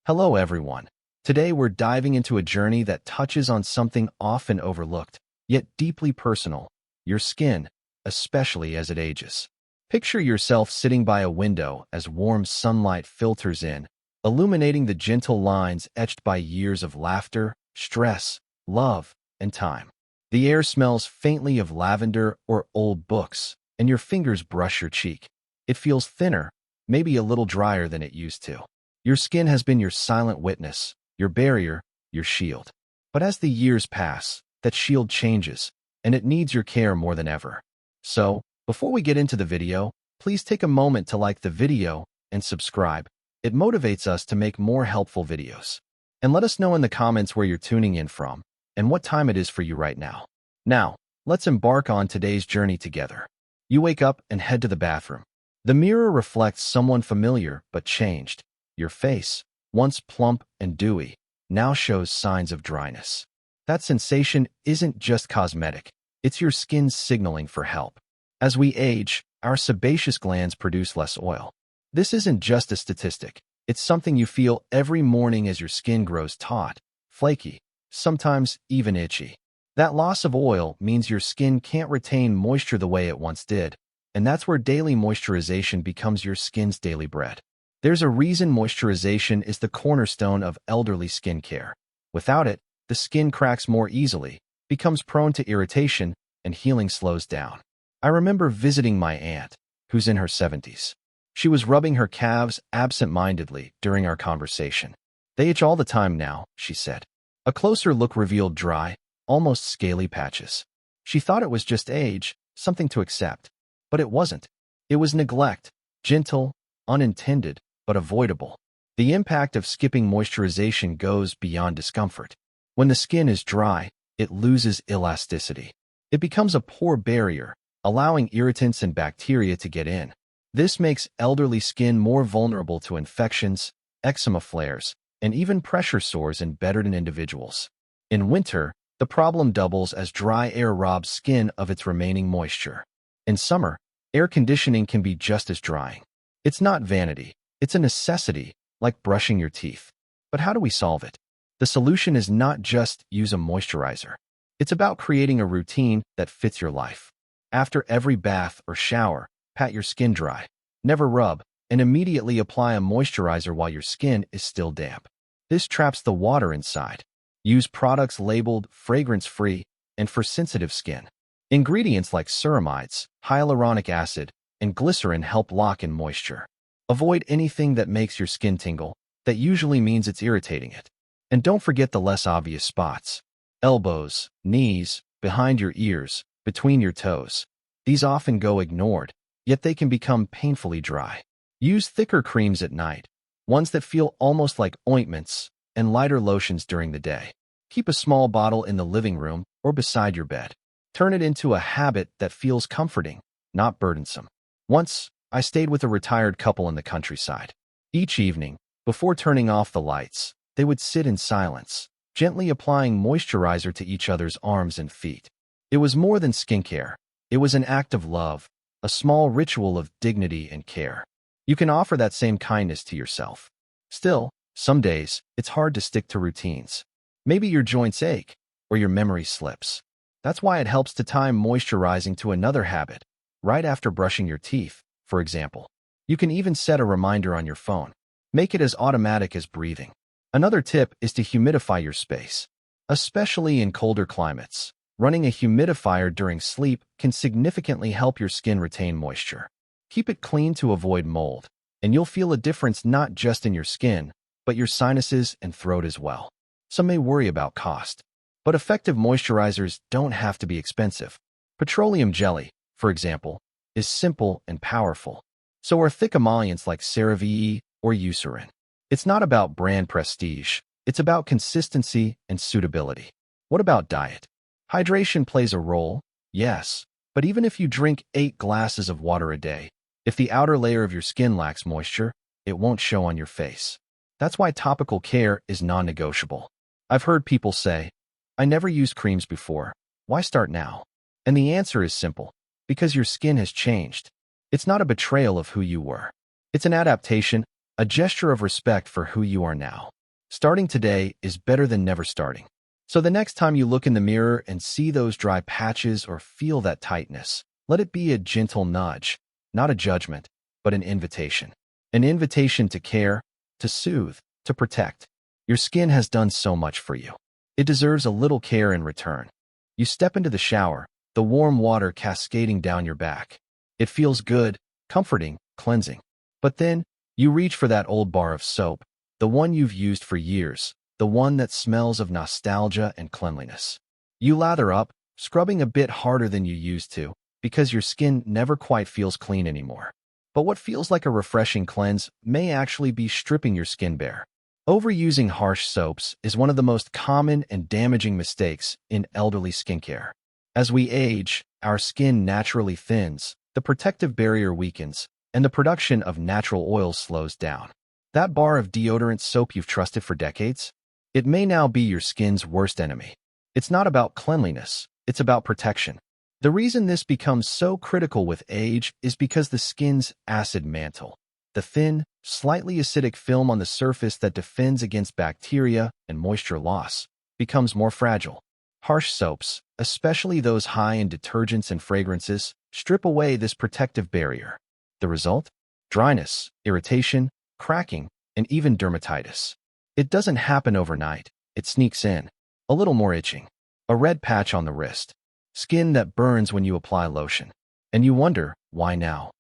Hello everyone. Today we're diving into a journey that touches on something often overlooked, yet deeply personal, your skin, especially as it ages. Picture yourself sitting by a window as warm sunlight filters in, illuminating the gentle lines etched by years of laughter, stress, love, and time. The air smells faintly of lavender or old books, and your fingers brush your cheek. It feels thinner, maybe a little drier than it used to. Your skin has been your silent witness, your barrier, your shield. But as the years pass, that shield changes, and it needs your care more than ever. So, before we get into the video, please take a moment to like the video and subscribe. It motivates us to make more helpful videos. And let us know in the comments where you're tuning in from and what time it is for you right now. Now, let's embark on today's journey together. You wake up and head to the bathroom. The mirror reflects someone familiar but changed. Your face, once plump and dewy, now shows signs of dryness. That sensation isn't just cosmetic, it's your skin signaling for help. As we age, our sebaceous glands produce less oil. This isn't just a statistic, it's something you feel every morning as your skin grows taut, flaky, sometimes even itchy. That loss of oil means your skin can't retain moisture the way it once did, and that's where daily moisturization becomes your skin's daily bread. There's a reason moisturization is the cornerstone of elderly skincare. Without it, the skin cracks more easily, becomes prone to irritation, and healing slows down. I remember visiting my aunt, who's in her 70s. She was rubbing her calves absent-mindedly during our conversation. "They itch all the time now," she said. A closer look revealed dry, almost scaly patches. She thought it was just age, something to accept. But it wasn't. It was neglect, gentle, unintended, but avoidable. The impact of skipping moisturization goes beyond discomfort. When the skin is dry, it loses elasticity. It becomes a poor barrier, allowing irritants and bacteria to get in. This makes elderly skin more vulnerable to infections, eczema flares, and even pressure sores in bedridden individuals. In winter, the problem doubles as dry air robs skin of its remaining moisture. In summer, air conditioning can be just as drying. It's not vanity. It's a necessity, like brushing your teeth. But how do we solve it? The solution is not just use a moisturizer. It's about creating a routine that fits your life. After every bath or shower, pat your skin dry. Never rub, and immediately apply a moisturizer while your skin is still damp. This traps the water inside. Use products labeled fragrance-free and for sensitive skin. Ingredients like ceramides, hyaluronic acid, and glycerin help lock in moisture. Avoid anything that makes your skin tingle. That usually means it's irritating it. And don't forget the less obvious spots. Elbows, knees, behind your ears, between your toes. These often go ignored, yet they can become painfully dry. Use thicker creams at night, ones that feel almost like ointments, and lighter lotions during the day. Keep a small bottle in the living room or beside your bed. Turn it into a habit that feels comforting, not burdensome. Once, I stayed with a retired couple in the countryside. Each evening, before turning off the lights, they would sit in silence, gently applying moisturizer to each other's arms and feet. It was more than skincare. It was an act of love, a small ritual of dignity and care. You can offer that same kindness to yourself. Still, some days, it's hard to stick to routines. Maybe your joints ache, or your memory slips. That's why it helps to time moisturizing to another habit, right after brushing your teeth, for example. You can even set a reminder on your phone. Make it as automatic as breathing. Another tip is to humidify your space. Especially in colder climates, running a humidifier during sleep can significantly help your skin retain moisture. Keep it clean to avoid mold, and you'll feel a difference not just in your skin, but your sinuses and throat as well. Some may worry about cost, but effective moisturizers don't have to be expensive. Petroleum jelly, for example, is simple and powerful. So are thick emollients like CeraVe or Eucerin. It's not about brand prestige. It's about consistency and suitability. What about diet? Hydration plays a role, yes, but even if you drink 8 glasses of water a day, if the outer layer of your skin lacks moisture, it won't show on your face. That's why topical care is non-negotiable. I've heard people say, "I never used creams before. Why start now?" And the answer is simple. Because your skin has changed. It's not a betrayal of who you were. It's an adaptation, a gesture of respect for who you are now. Starting today is better than never starting. So the next time you look in the mirror and see those dry patches or feel that tightness, let it be a gentle nudge, not a judgment, but an invitation. An invitation to care, to soothe, to protect. Your skin has done so much for you. It deserves a little care in return. You step into the shower, the warm water cascading down your back. It feels good, comforting, cleansing. But then, you reach for that old bar of soap, the one you've used for years, the one that smells of nostalgia and cleanliness. You lather up, scrubbing a bit harder than you used to, because your skin never quite feels clean anymore. But what feels like a refreshing cleanse may actually be stripping your skin bare. Overusing harsh soaps is one of the most common and damaging mistakes in elderly skincare. As we age, our skin naturally thins, the protective barrier weakens, and the production of natural oils slows down. That bar of deodorant soap you've trusted for decades? It may now be your skin's worst enemy. It's not about cleanliness, it's about protection. The reason this becomes so critical with age is because the skin's acid mantle, the thin, slightly acidic film on the surface that defends against bacteria and moisture loss, becomes more fragile. Harsh soaps, especially those high in detergents and fragrances, strip away this protective barrier. The result? Dryness, irritation, cracking, and even dermatitis. It doesn't happen overnight. It sneaks in. A little more itching. A red patch on the wrist. Skin that burns when you apply lotion. And you wonder, why now?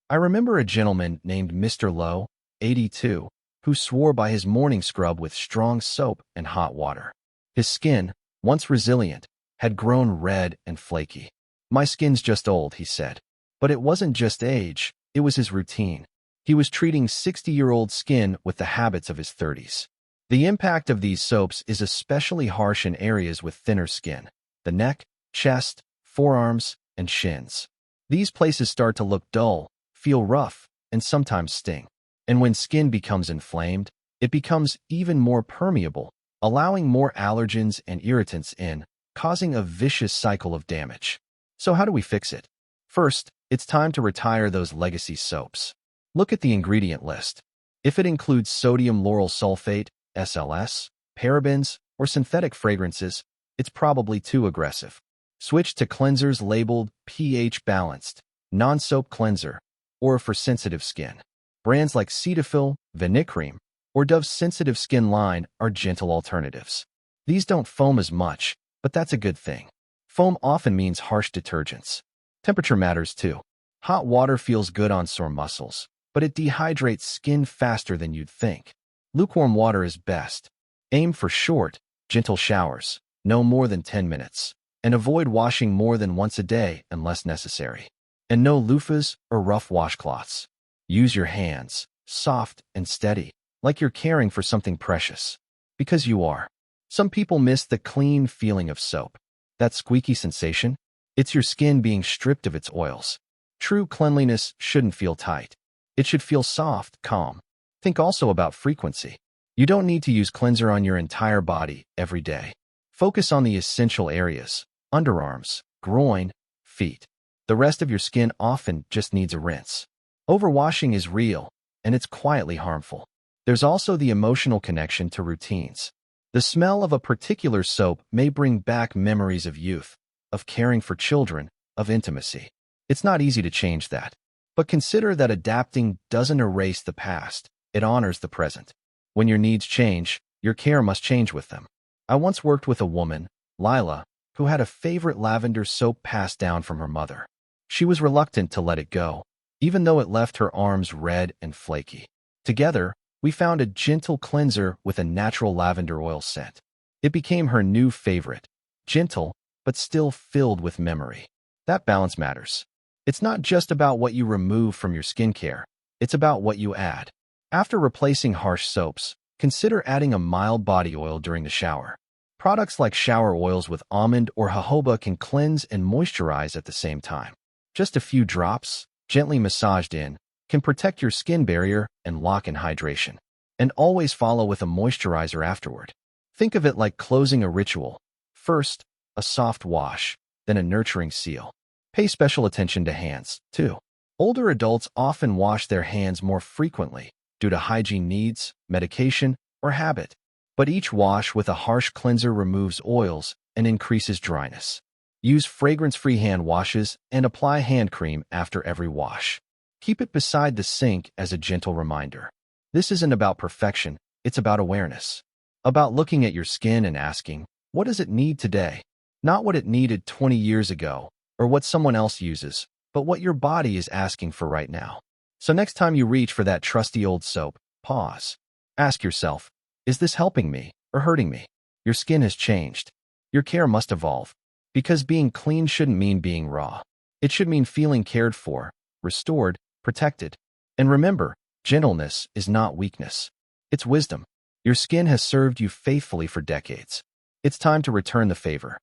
I remember a gentleman named Mr. Lowe, 82, who swore by his morning scrub with strong soap and hot water. His skin, once resilient, had grown red and flaky. "My skin's just old," he said. But it wasn't just age, it was his routine. He was treating 60-year-old skin with the habits of his 30s. The impact of these soaps is especially harsh in areas with thinner skin: the neck, chest, forearms, and shins. These places start to look dull, feel rough, and sometimes sting. And when skin becomes inflamed, it becomes even more permeable, allowing more allergens and irritants in, causing a vicious cycle of damage. So how do we fix it? First, it's time to retire those legacy soaps. Look at the ingredient list. If it includes sodium lauryl sulfate, SLS, parabens, or synthetic fragrances, it's probably too aggressive. Switch to cleansers labeled pH balanced, non-soap cleanser, or for sensitive skin. Brands like Cetaphil, Vanicream, or Dove's sensitive skin line are gentle alternatives. These don't foam as much, but that's a good thing. Foam often means harsh detergents. Temperature matters too. Hot water feels good on sore muscles, but it dehydrates skin faster than you'd think. Lukewarm water is best. Aim for short, gentle showers, no more than 10 minutes, and avoid washing more than once a day unless necessary. And no loofahs or rough washcloths. Use your hands, soft and steady, like you're caring for something precious. Because you are. Some people miss the clean feeling of soap. That squeaky sensation? It's your skin being stripped of its oils. True cleanliness shouldn't feel tight. It should feel soft, calm. Think also about frequency. You don't need to use cleanser on your entire body every day. Focus on the essential areas: underarms, groin, feet. The rest of your skin often just needs a rinse. Overwashing is real, and it's quietly harmful. There's also the emotional connection to routines. The smell of a particular soap may bring back memories of youth, of caring for children, of intimacy. It's not easy to change that. But consider that adapting doesn't erase the past, it honors the present. When your needs change, your care must change with them. I once worked with a woman, Lila, who had a favorite lavender soap passed down from her mother. She was reluctant to let it go, even though it left her arms red and flaky. Together, we found a gentle cleanser with a natural lavender oil scent. It became her new favorite, gentle, but still filled with memory. That balance matters. It's not just about what you remove from your skincare, it's about what you add. After replacing harsh soaps, consider adding a mild body oil during the shower. Products like shower oils with almond or jojoba can cleanse and moisturize at the same time. Just a few drops, gently massaged in, can protect your skin barrier and lock in hydration. And always follow with a moisturizer afterward. Think of it like closing a ritual. First, a soft wash, then a nurturing seal. Pay special attention to hands, too. Older adults often wash their hands more frequently, due to hygiene needs, medication, or habit. But each wash with a harsh cleanser removes oils and increases dryness. Use fragrance-free hand washes and apply hand cream after every wash. Keep it beside the sink as a gentle reminder. This isn't about perfection, it's about awareness. About looking at your skin and asking, what does it need today? Not what it needed 20 years ago, or what someone else uses, but what your body is asking for right now. So next time you reach for that trusty old soap, pause. Ask yourself, is this helping me or hurting me? Your skin has changed. Your care must evolve. Because being clean shouldn't mean being raw. It should mean feeling cared for, restored, protected. And remember, gentleness is not weakness. It's wisdom. Your skin has served you faithfully for decades. It's time to return the favor.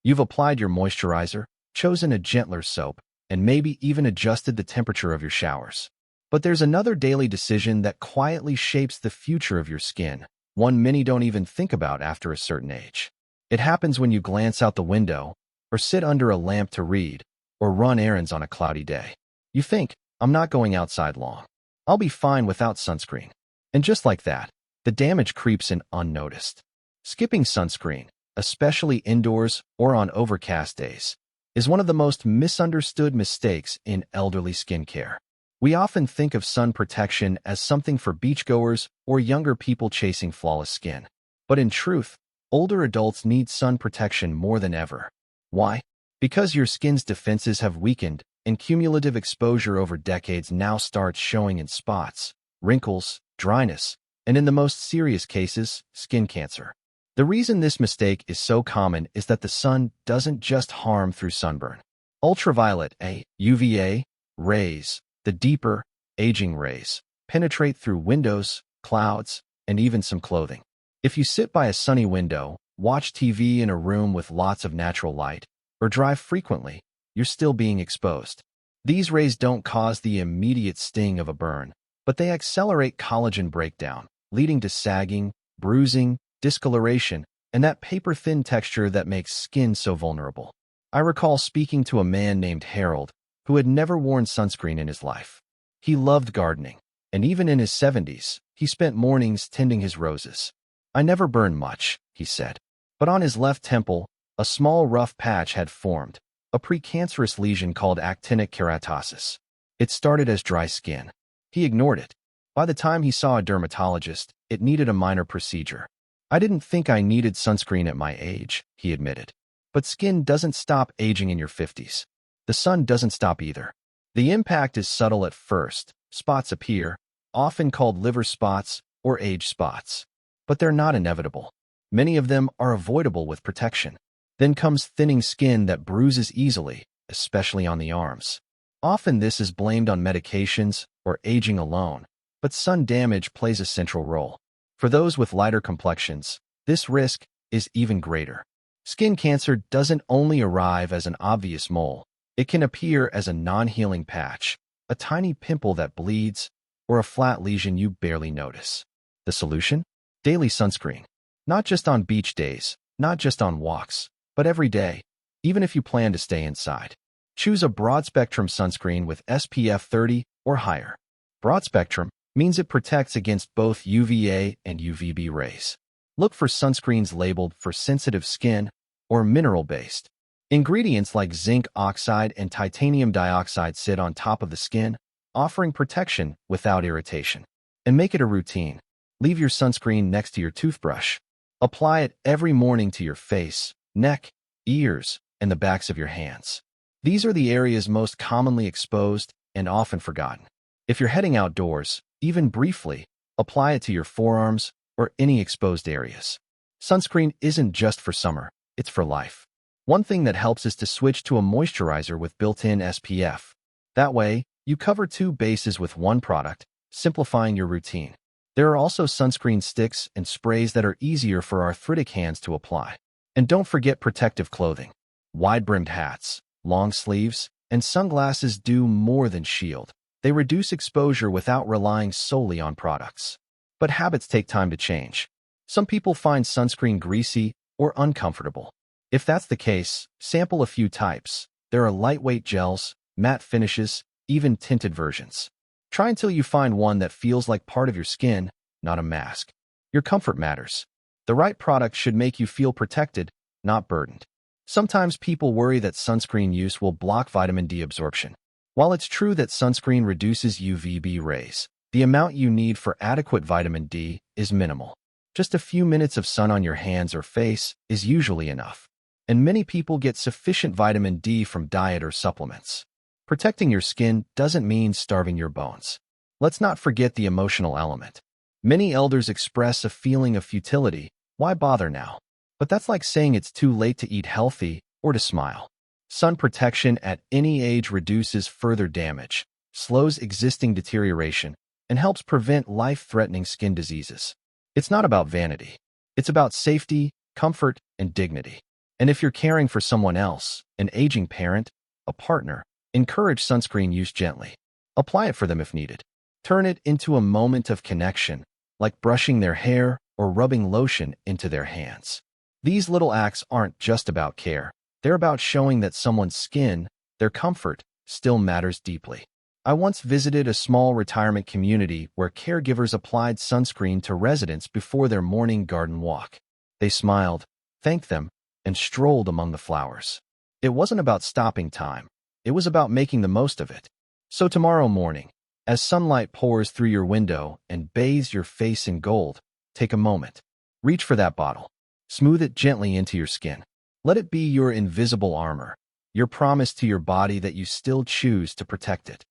You've applied your moisturizer, chosen a gentler soap, and maybe even adjusted the temperature of your showers. But there's another daily decision that quietly shapes the future of your skin, one many don't even think about after a certain age. It happens when you glance out the window, or sit under a lamp to read, or run errands on a cloudy day. You think, I'm not going outside long. I'll be fine without sunscreen. And just like that, the damage creeps in unnoticed. Skipping sunscreen, especially indoors or on overcast days, is one of the most misunderstood mistakes in elderly skincare. We often think of sun protection as something for beachgoers or younger people chasing flawless skin. But in truth, older adults need sun protection more than ever. Why? Because your skin's defenses have weakened, and cumulative exposure over decades now starts showing in spots, wrinkles, dryness, and in the most serious cases, skin cancer. The reason this mistake is so common is that the sun doesn't just harm through sunburn. Ultraviolet A, UVA, rays, the deeper, aging rays, penetrate through windows, clouds, and even some clothing. If you sit by a sunny window, watch TV in a room with lots of natural light, or drive frequently, you're still being exposed. These rays don't cause the immediate sting of a burn, but they accelerate collagen breakdown, leading to sagging, bruising, discoloration, and that paper-thin texture that makes skin so vulnerable. I recall speaking to a man named Harold, who had never worn sunscreen in his life. He loved gardening, and even in his 70s, he spent mornings tending his roses. I never burned much, he said, but on his left temple, a small rough patch had formed, a precancerous lesion called actinic keratosis. It started as dry skin. He ignored it. By the time he saw a dermatologist, it needed a minor procedure. I didn't think I needed sunscreen at my age, he admitted. But skin doesn't stop aging in your 50s. The sun doesn't stop either. The impact is subtle at first. Spots appear, often called liver spots or age spots. But they're not inevitable. Many of them are avoidable with protection. Then comes thinning skin that bruises easily, especially on the arms. Often this is blamed on medications or aging alone, but sun damage plays a central role. For those with lighter complexions, this risk is even greater. Skin cancer doesn't only arrive as an obvious mole. It can appear as a non-healing patch, a tiny pimple that bleeds, or a flat lesion you barely notice. The solution? Daily sunscreen. Not just on beach days, not just on walks, but every day, even if you plan to stay inside. Choose a broad-spectrum sunscreen with SPF 30 or higher. Broad-spectrum means it protects against both UVA and UVB rays. Look for sunscreens labeled for sensitive skin or mineral-based. Ingredients like zinc oxide and titanium dioxide sit on top of the skin, offering protection without irritation. And make it a routine. Leave your sunscreen next to your toothbrush. Apply it every morning to your face, neck, ears, and the backs of your hands. These are the areas most commonly exposed and often forgotten. If you're heading outdoors, even briefly, apply it to your forearms or any exposed areas. Sunscreen isn't just for summer, it's for life. One thing that helps is to switch to a moisturizer with built-in SPF. That way, you cover two bases with one product, simplifying your routine. There are also sunscreen sticks and sprays that are easier for arthritic hands to apply. And don't forget protective clothing. Wide-brimmed hats, long sleeves, and sunglasses do more than shield. They reduce exposure without relying solely on products. But habits take time to change. Some people find sunscreen greasy or uncomfortable. If that's the case, sample a few types. There are lightweight gels, matte finishes, even tinted versions. Try until you find one that feels like part of your skin, not a mask. Your comfort matters. The right product should make you feel protected, not burdened. Sometimes people worry that sunscreen use will block vitamin D absorption. While it's true that sunscreen reduces UVB rays, the amount you need for adequate vitamin D is minimal. Just a few minutes of sun on your hands or face is usually enough. And many people get sufficient vitamin D from diet or supplements. Protecting your skin doesn't mean starving your bones. Let's not forget the emotional element. Many elders express a feeling of futility. Why bother now? But that's like saying it's too late to eat healthy or to smile. Sun protection at any age reduces further damage, slows existing deterioration, and helps prevent life-threatening skin diseases. It's not about vanity. It's about safety, comfort, and dignity. And if you're caring for someone else, an aging parent, a partner, encourage sunscreen use gently. Apply it for them if needed. Turn it into a moment of connection, like brushing their hair or rubbing lotion into their hands. These little acts aren't just about care. They're about showing that someone's skin, their comfort, still matters deeply. I once visited a small retirement community where caregivers applied sunscreen to residents before their morning garden walk. They smiled, thanked them, and strolled among the flowers. It wasn't about stopping time. It was about making the most of it. So tomorrow morning, as sunlight pours through your window and bathes your face in gold, take a moment. Reach for that bottle. Smooth it gently into your skin. Let it be your invisible armor, your promise to your body that you still choose to protect it.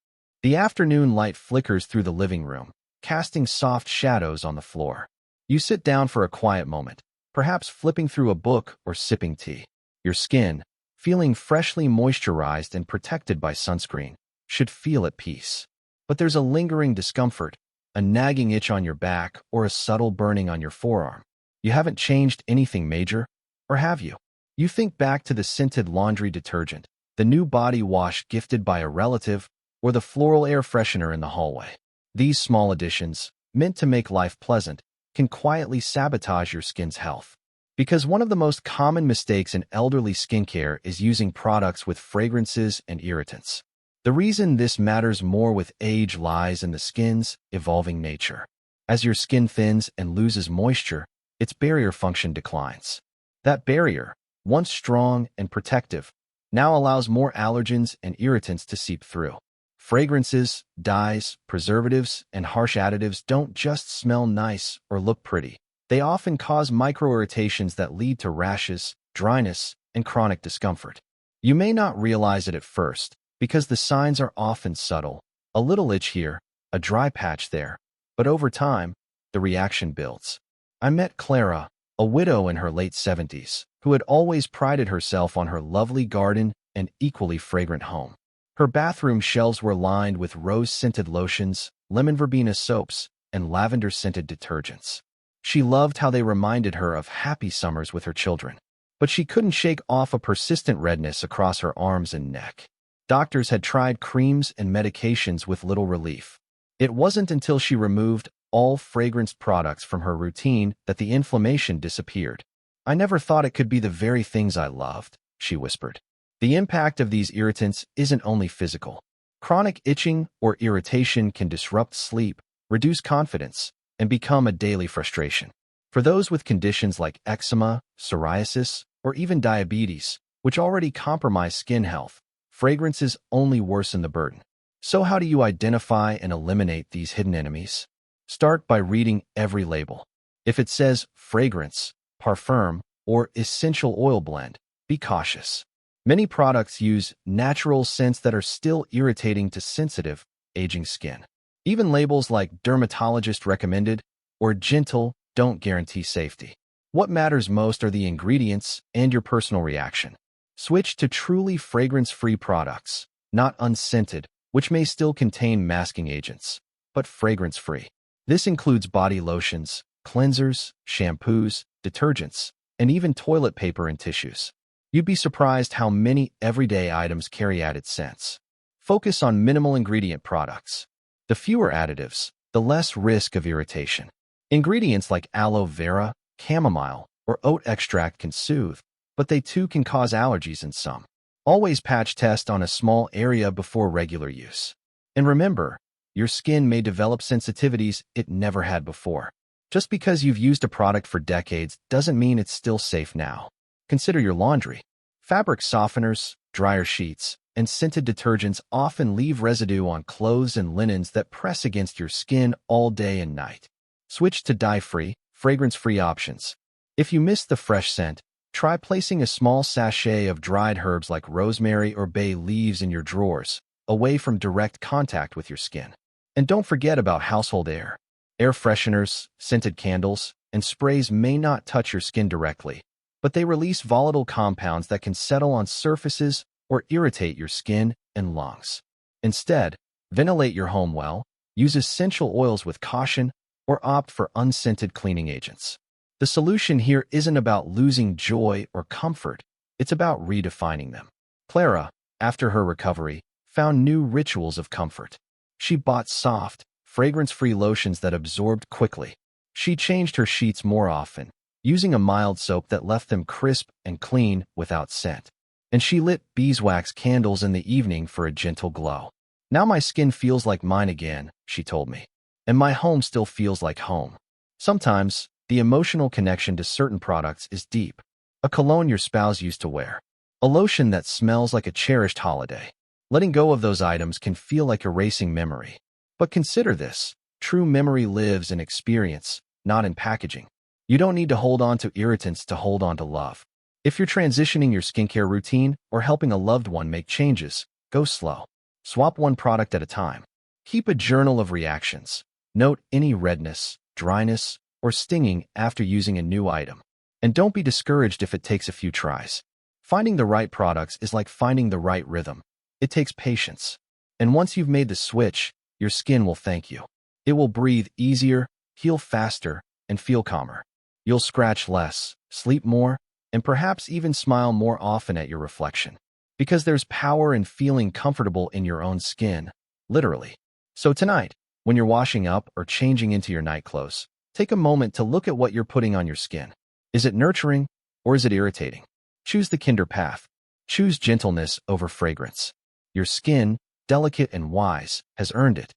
The afternoon light flickers through the living room, casting soft shadows on the floor. You sit down for a quiet moment, perhaps flipping through a book or sipping tea. Your skin, feeling freshly moisturized and protected by sunscreen, should feel at peace. But there's a lingering discomfort, a nagging itch on your back, or a subtle burning on your forearm. You haven't changed anything major, or have you? You think back to the scented laundry detergent, the new body wash gifted by a relative, or the floral air freshener in the hallway. These small additions, meant to make life pleasant, can quietly sabotage your skin's health. Because one of the most common mistakes in elderly skincare is using products with fragrances and irritants. The reason this matters more with age lies in the skin's evolving nature. As your skin thins and loses moisture, its barrier function declines. That barrier, once strong and protective, now allows more allergens and irritants to seep through. Fragrances, dyes, preservatives, and harsh additives don't just smell nice or look pretty. They often cause microirritations that lead to rashes, dryness, and chronic discomfort. You may not realize it at first, because the signs are often subtle. A little itch here, a dry patch there. But over time, the reaction builds. I met Clara, a widow in her late 70s, who had always prided herself on her lovely garden and equally fragrant home. Her bathroom shelves were lined with rose-scented lotions, lemon verbena soaps, and lavender-scented detergents. She loved how they reminded her of happy summers with her children. But she couldn't shake off a persistent redness across her arms and neck. Doctors had tried creams and medications with little relief. It wasn't until she removed all fragranced products from her routine that the inflammation disappeared. "I never thought it could be the very things I loved," she whispered. The impact of these irritants isn't only physical. Chronic itching or irritation can disrupt sleep, reduce confidence, and become a daily frustration. For those with conditions like eczema, psoriasis, or even diabetes, which already compromise skin health, fragrances only worsen the burden. So how do you identify and eliminate these hidden enemies? Start by reading every label. If it says fragrance, parfum, or essential oil blend, be cautious. Many products use natural scents that are still irritating to sensitive, aging skin. Even labels like dermatologist recommended or gentle don't guarantee safety. What matters most are the ingredients and your personal reaction. Switch to truly fragrance-free products, not unscented, which may still contain masking agents, but fragrance-free. This includes body lotions, cleansers, shampoos, detergents, and even toilet paper and tissues. You'd be surprised how many everyday items carry added scents. Focus on minimal ingredient products. The fewer additives, the less risk of irritation. Ingredients like aloe vera, chamomile, or oat extract can soothe, but they too can cause allergies in some. Always patch test on a small area before regular use. And remember, your skin may develop sensitivities it never had before. Just because you've used a product for decades doesn't mean it's still safe now. Consider your laundry. Fabric softeners, dryer sheets, and scented detergents often leave residue on clothes and linens that press against your skin all day and night. Switch to dye-free, fragrance-free options. If you miss the fresh scent, try placing a small sachet of dried herbs like rosemary or bay leaves in your drawers, away from direct contact with your skin. And don't forget about household air. Air fresheners, scented candles, and sprays may not touch your skin directly, but they release volatile compounds that can settle on surfaces or irritate your skin and lungs. Instead, ventilate your home well, use essential oils with caution, or opt for unscented cleaning agents. The solution here isn't about losing joy or comfort, it's about redefining them. Clara, after her recovery, found new rituals of comfort. She bought soft, fragrance-free lotions that absorbed quickly. She changed her sheets more often, using a mild soap that left them crisp and clean without scent. And she lit beeswax candles in the evening for a gentle glow. "Now my skin feels like mine again," she told me. "And my home still feels like home." Sometimes, the emotional connection to certain products is deep. A cologne your spouse used to wear. A lotion that smells like a cherished holiday. Letting go of those items can feel like erasing memory. But consider this: true memory lives in experience, not in packaging. You don't need to hold on to irritants to hold on to love. If you're transitioning your skincare routine or helping a loved one make changes, go slow. Swap one product at a time. Keep a journal of reactions. Note any redness, dryness, or stinging after using a new item. And don't be discouraged if it takes a few tries. Finding the right products is like finding the right rhythm. It takes patience. And once you've made the switch, your skin will thank you. It will breathe easier, heal faster, and feel calmer. You'll scratch less, sleep more, and perhaps even smile more often at your reflection. Because there's power in feeling comfortable in your own skin, literally. So tonight, when you're washing up or changing into your night clothes, take a moment to look at what you're putting on your skin. Is it nurturing or is it irritating? Choose the kinder path. Choose gentleness over fragrance. Your skin, delicate and wise, has earned it.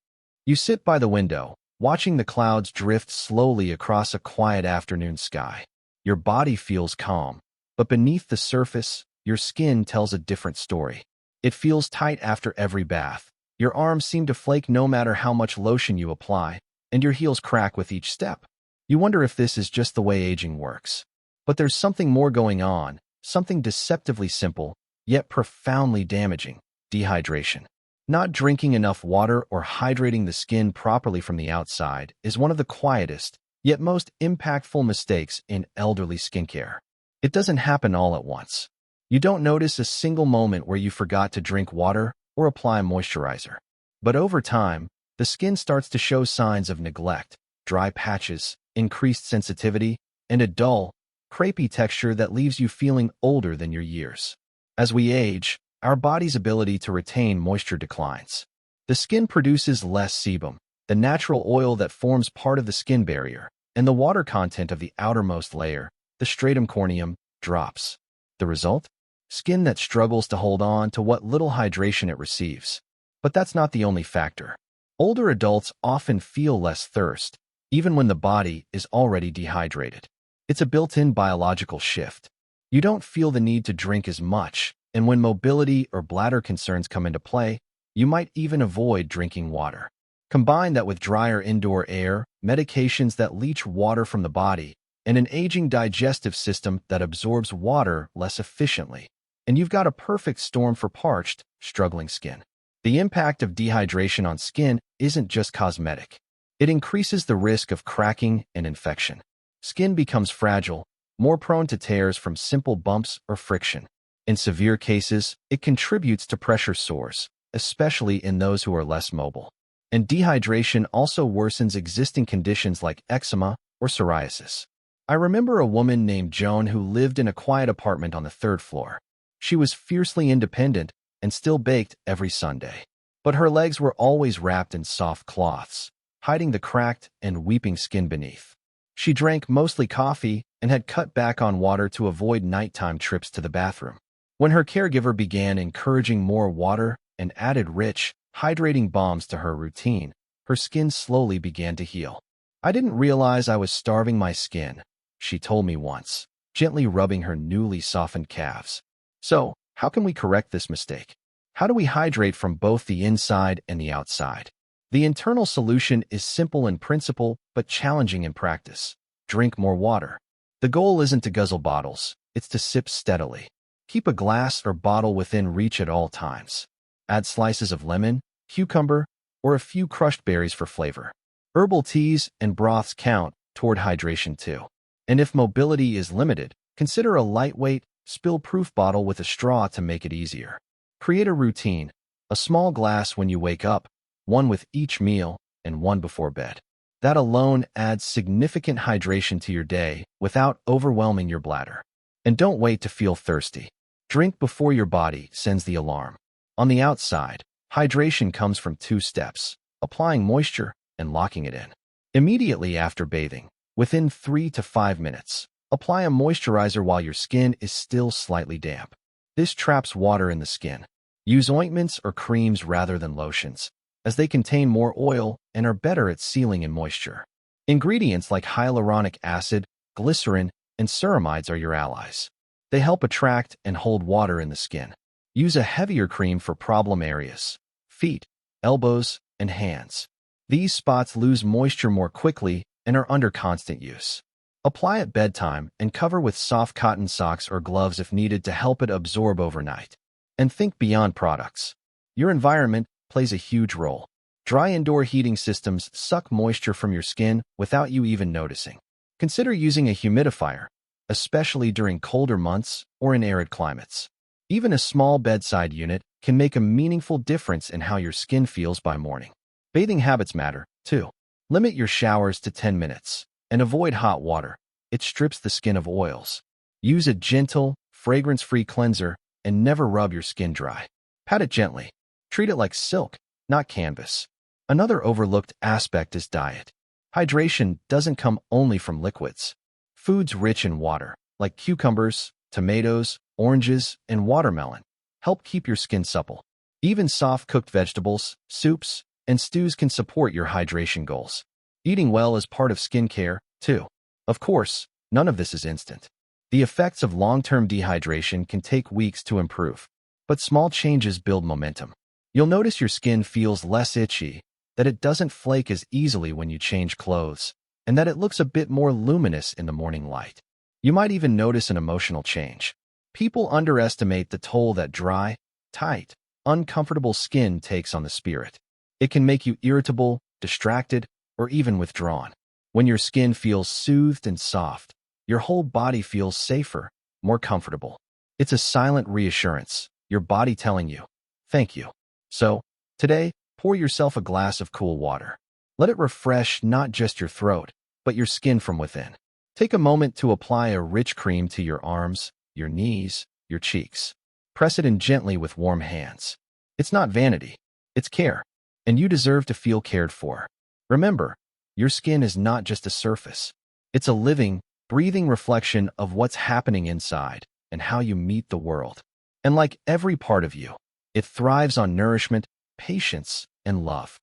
You sit by the window, watching the clouds drift slowly across a quiet afternoon sky. Your body feels calm, but beneath the surface, your skin tells a different story. It feels tight after every bath. Your arms seem to flake no matter how much lotion you apply, and your heels crack with each step. You wonder if this is just the way aging works. But there's something more going on, something deceptively simple, yet profoundly damaging: dehydration. Not drinking enough water or hydrating the skin properly from the outside is one of the quietest, yet most impactful mistakes in elderly skincare. It doesn't happen all at once. You don't notice a single moment where you forgot to drink water or apply moisturizer. But over time, the skin starts to show signs of neglect: dry patches, increased sensitivity, and a dull, crepey texture that leaves you feeling older than your years. As we age, our body's ability to retain moisture declines. The skin produces less sebum, the natural oil that forms part of the skin barrier, and the water content of the outermost layer, the stratum corneum, drops. The result? Skin that struggles to hold on to what little hydration it receives. But that's not the only factor. Older adults often feel less thirst, even when the body is already dehydrated. It's a built-in biological shift. You don't feel the need to drink as much, and when mobility or bladder concerns come into play, you might even avoid drinking water. Combine that with drier indoor air, medications that leach water from the body, and an aging digestive system that absorbs water less efficiently, and you've got a perfect storm for parched, struggling skin. The impact of dehydration on skin isn't just cosmetic. It increases the risk of cracking and infection. Skin becomes fragile, more prone to tears from simple bumps or friction. In severe cases, it contributes to pressure sores, especially in those who are less mobile. And dehydration also worsens existing conditions like eczema or psoriasis. I remember a woman named Joan who lived in a quiet apartment on the third floor. She was fiercely independent and still baked every Sunday. But her legs were always wrapped in soft cloths, hiding the cracked and weeping skin beneath. She drank mostly coffee and had cut back on water to avoid nighttime trips to the bathroom. When her caregiver began encouraging more water and added rich, hydrating balms to her routine, her skin slowly began to heal. "I didn't realize I was starving my skin," she told me once, gently rubbing her newly softened calves. So, how can we correct this mistake? How do we hydrate from both the inside and the outside? The internal solution is simple in principle, but challenging in practice. Drink more water. The goal isn't to guzzle bottles, it's to sip steadily. Keep a glass or bottle within reach at all times. Add slices of lemon, cucumber, or a few crushed berries for flavor. Herbal teas and broths count toward hydration too. And if mobility is limited, consider a lightweight, spill-proof bottle with a straw to make it easier. Create a routine, a small glass when you wake up, one with each meal, and one before bed. That alone adds significant hydration to your day without overwhelming your bladder. And don't wait to feel thirsty. Drink before your body sends the alarm. On the outside, hydration comes from 2 steps: applying moisture and locking it in. Immediately after bathing, within 3 to 5 minutes, apply a moisturizer while your skin is still slightly damp. This traps water in the skin. Use ointments or creams rather than lotions, as they contain more oil and are better at sealing in moisture. Ingredients like hyaluronic acid, glycerin, and ceramides are your allies. They help attract and hold water in the skin. Use a heavier cream for problem areas: feet, elbows, and hands. These spots lose moisture more quickly and are under constant use. Apply at bedtime and cover with soft cotton socks or gloves if needed to help it absorb overnight. And think beyond products. Your environment plays a huge role. Dry indoor heating systems suck moisture from your skin without you even noticing. Consider using a humidifier, especially during colder months or in arid climates. Even a small bedside unit can make a meaningful difference in how your skin feels by morning. Bathing habits matter, too. Limit your showers to 10 minutes and avoid hot water. It strips the skin of oils. Use a gentle, fragrance-free cleanser and never rub your skin dry. Pat it gently. Treat it like silk, not canvas. Another overlooked aspect is diet. Hydration doesn't come only from liquids. Foods rich in water, like cucumbers, tomatoes, oranges, and watermelon, help keep your skin supple. Even soft cooked vegetables, soups, and stews can support your hydration goals. Eating well is part of skincare, too. Of course, none of this is instant. The effects of long-term dehydration can take weeks to improve, but small changes build momentum. You'll notice your skin feels less itchy, that it doesn't flake as easily when you change clothes, and that it looks a bit more luminous in the morning light. You might even notice an emotional change. People underestimate the toll that dry, tight, uncomfortable skin takes on the spirit. It can make you irritable, distracted, or even withdrawn. When your skin feels soothed and soft, your whole body feels safer, more comfortable. It's a silent reassurance, your body telling you, "Thank you." So, today, pour yourself a glass of cool water. Let it refresh not just your throat, but your skin from within. Take a moment to apply a rich cream to your arms, your knees, your cheeks. Press it in gently with warm hands. It's not vanity, it's care, and you deserve to feel cared for. Remember, your skin is not just a surface. It's a living, breathing reflection of what's happening inside and how you meet the world. And like every part of you, it thrives on nourishment, patience, and love.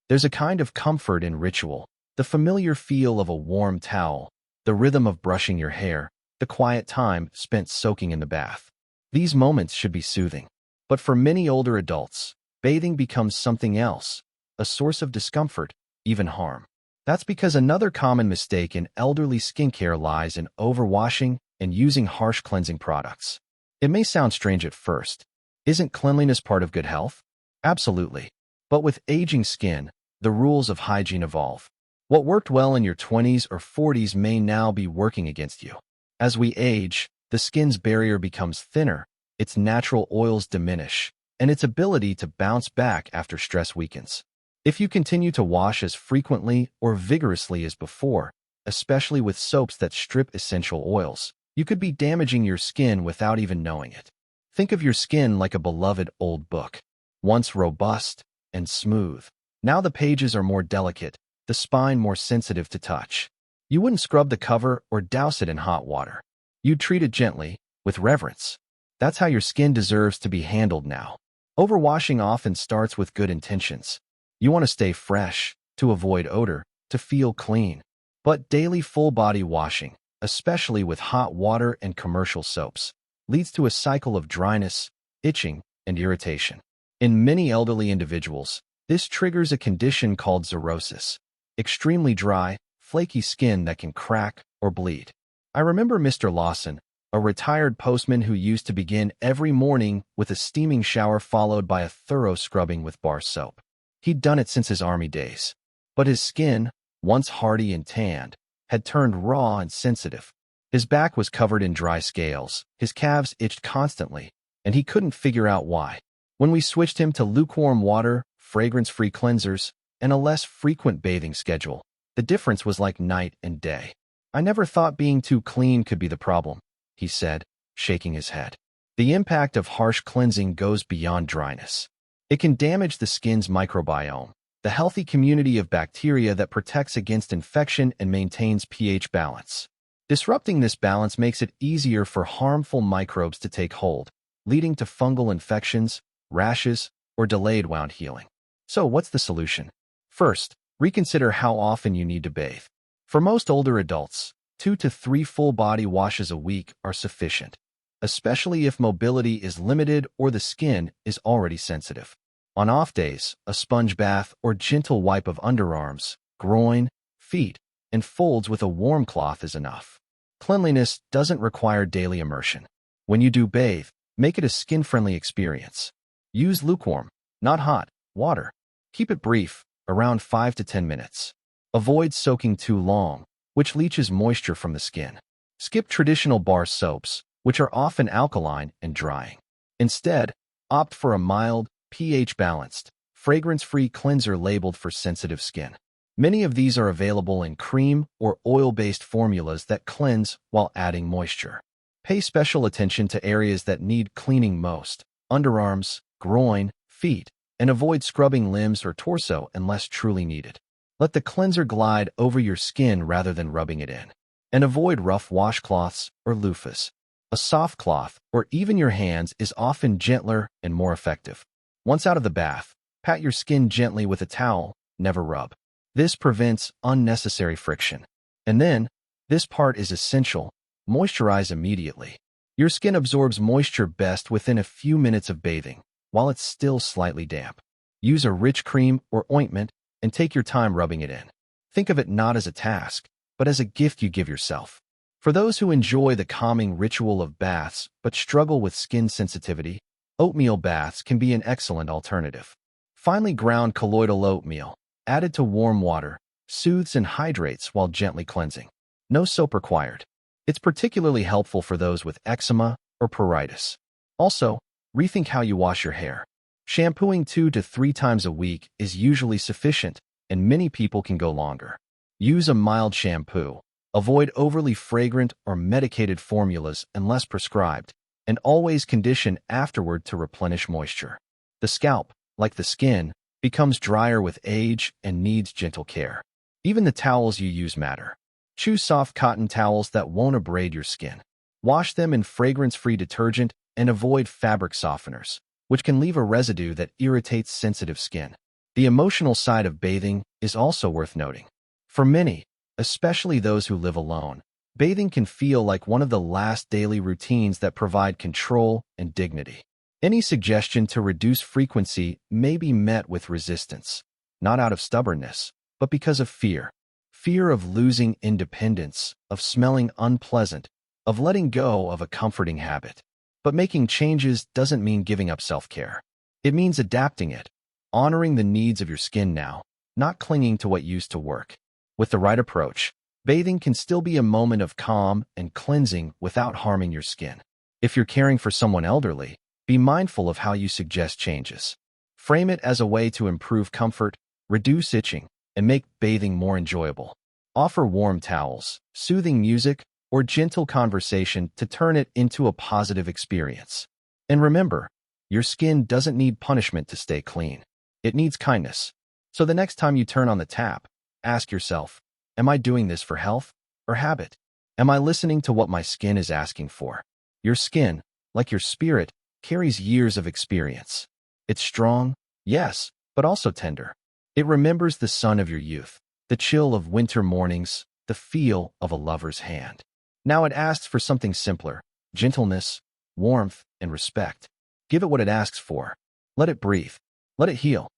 There's a kind of comfort in ritual, the familiar feel of a warm towel, the rhythm of brushing your hair, the quiet time spent soaking in the bath. These moments should be soothing. But for many older adults, bathing becomes something else, a source of discomfort, even harm. That's because another common mistake in elderly skincare lies in overwashing and using harsh cleansing products. It may sound strange at first. Isn't cleanliness part of good health? Absolutely. But with aging skin, the rules of hygiene evolve. What worked well in your 20s or 40s may now be working against you. As we age, the skin's barrier becomes thinner, its natural oils diminish, and its ability to bounce back after stress weakens. If you continue to wash as frequently or vigorously as before, especially with soaps that strip essential oils, you could be damaging your skin without even knowing it. Think of your skin like a beloved old book. Once robust and smooth, now the pages are more delicate, the spine more sensitive to touch. You wouldn't scrub the cover or douse it in hot water. You'd treat it gently, with reverence. That's how your skin deserves to be handled now. Overwashing often starts with good intentions. You want to stay fresh, to avoid odor, to feel clean. But daily full-body washing, especially with hot water and commercial soaps, leads to a cycle of dryness, itching, and irritation. In many elderly individuals, this triggers a condition called xerosis, extremely dry, flaky skin that can crack or bleed. I remember Mr. Lawson, a retired postman who used to begin every morning with a steaming shower followed by a thorough scrubbing with bar soap. He'd done it since his army days. But his skin, once hardy and tanned, had turned raw and sensitive. His back was covered in dry scales, his calves itched constantly, and he couldn't figure out why. When we switched him to lukewarm water, fragrance-free cleansers, and a less frequent bathing schedule, the difference was like night and day. "I never thought being too clean could be the problem," he said, shaking his head. The impact of harsh cleansing goes beyond dryness. It can damage the skin's microbiome, the healthy community of bacteria that protects against infection and maintains pH balance. Disrupting this balance makes it easier for harmful microbes to take hold, leading to fungal infections, rashes, or delayed wound healing. So what's the solution? First, reconsider how often you need to bathe. For most older adults, 2 to 3 full-body washes a week are sufficient, especially if mobility is limited or the skin is already sensitive. On off days, a sponge bath or gentle wipe of underarms, groin, feet, and folds with a warm cloth is enough. Cleanliness doesn't require daily immersion. When you do bathe, make it a skin-friendly experience. Use lukewarm, not hot, water. Keep it brief, around 5 to 10 minutes. Avoid soaking too long, which leaches moisture from the skin. Skip traditional bar soaps, which are often alkaline and drying. Instead, opt for a mild, pH-balanced, fragrance-free cleanser labeled for sensitive skin. Many of these are available in cream or oil-based formulas that cleanse while adding moisture. Pay special attention to areas that need cleaning most: underarms, groin, feet, and avoid scrubbing limbs or torso unless truly needed. Let the cleanser glide over your skin rather than rubbing it in. And avoid rough washcloths or loofahs. A soft cloth, or even your hands, is often gentler and more effective. Once out of the bath, pat your skin gently with a towel, never rub. This prevents unnecessary friction. And then, this part is essential, moisturize immediately. Your skin absorbs moisture best within a few minutes of bathing, while it's still slightly damp. Use a rich cream or ointment and take your time rubbing it in. Think of it not as a task, but as a gift you give yourself. For those who enjoy the calming ritual of baths but struggle with skin sensitivity, oatmeal baths can be an excellent alternative. Finely ground colloidal oatmeal, added to warm water, soothes and hydrates while gently cleansing. No soap required. It's particularly helpful for those with eczema or pruritus. Also, rethink how you wash your hair. Shampooing 2 to 3 times a week is usually sufficient, and many people can go longer. Use a mild shampoo. Avoid overly fragrant or medicated formulas unless prescribed, and always condition afterward to replenish moisture. The scalp, like the skin, becomes drier with age and needs gentle care. Even the towels you use matter. Choose soft cotton towels that won't abrade your skin. Wash them in fragrance-free detergent and avoid fabric softeners, which can leave a residue that irritates sensitive skin. The emotional side of bathing is also worth noting. For many, especially those who live alone, bathing can feel like one of the last daily routines that provide control and dignity. Any suggestion to reduce frequency may be met with resistance, not out of stubbornness, but because of fear. Fear of losing independence, of smelling unpleasant, of letting go of a comforting habit. But making changes doesn't mean giving up self-care. It means adapting it, honoring the needs of your skin now, not clinging to what used to work. With the right approach, bathing can still be a moment of calm and cleansing without harming your skin. If you're caring for someone elderly, be mindful of how you suggest changes. Frame it as a way to improve comfort, reduce itching, and make bathing more enjoyable. Offer warm towels, soothing music, or gentle conversation to turn it into a positive experience. And remember, your skin doesn't need punishment to stay clean. It needs kindness. So the next time you turn on the tap, ask yourself, am I doing this for health or habit? Am I listening to what my skin is asking for? Your skin, like your spirit, carries years of experience. It's strong, yes, but also tender. It remembers the sun of your youth, the chill of winter mornings, the feel of a lover's hand. Now it asks for something simpler: gentleness, warmth, and respect. Give it what it asks for. Let it breathe. Let it heal.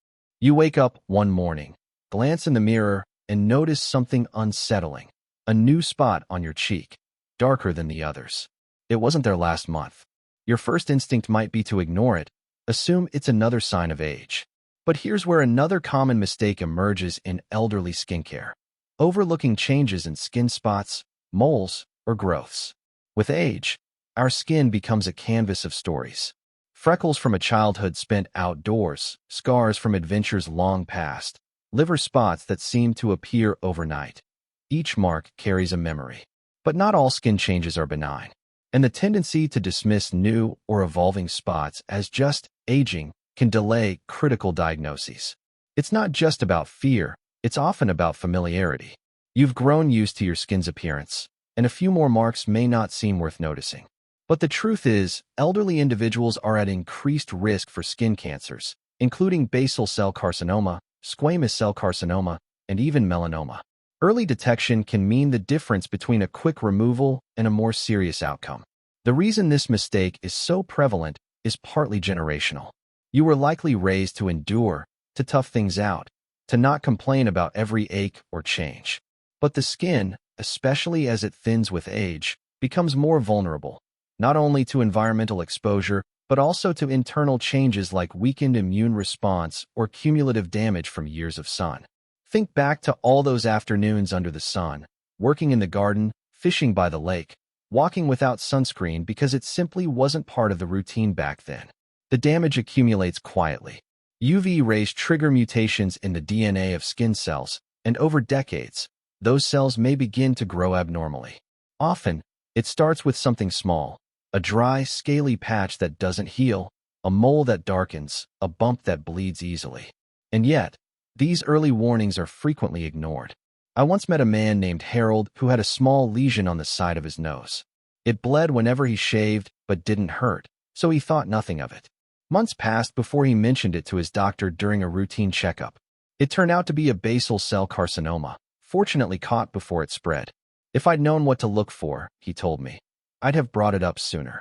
You wake up one morning, glance in the mirror, and notice something unsettling. A new spot on your cheek, darker than the others. It wasn't there last month. Your first instinct might be to ignore it, assume it's another sign of age. But here's where another common mistake emerges in elderly skincare: overlooking changes in skin spots, moles, or growths. With age, our skin becomes a canvas of stories. Freckles from a childhood spent outdoors, scars from adventures long past, liver spots that seem to appear overnight. Each mark carries a memory. But not all skin changes are benign, and the tendency to dismiss new or evolving spots as just aging can delay critical diagnoses. It's not just about fear, it's often about familiarity. You've grown used to your skin's appearance, and a few more marks may not seem worth noticing. But the truth is, elderly individuals are at increased risk for skin cancers, including basal cell carcinoma, squamous cell carcinoma, and even melanoma. Early detection can mean the difference between a quick removal and a more serious outcome. The reason this mistake is so prevalent is partly generational. You were likely raised to endure, to tough things out, to not complain about every ache or change. But the skin, especially as it thins with age, becomes more vulnerable, not only to environmental exposure, but also to internal changes like weakened immune response or cumulative damage from years of sun. Think back to all those afternoons under the sun, working in the garden, fishing by the lake, walking without sunscreen because it simply wasn't part of the routine back then. The damage accumulates quietly. UV rays trigger mutations in the DNA of skin cells, and over decades, those cells may begin to grow abnormally. Often, it starts with something small: a dry, scaly patch that doesn't heal, a mole that darkens, a bump that bleeds easily. And yet, these early warnings are frequently ignored. I once met a man named Harold who had a small lesion on the side of his nose. It bled whenever he shaved, but didn't hurt, so he thought nothing of it. Months passed before he mentioned it to his doctor during a routine checkup. It turned out to be a basal cell carcinoma, fortunately caught before it spread. If I'd known what to look for, he told me, I'd have brought it up sooner.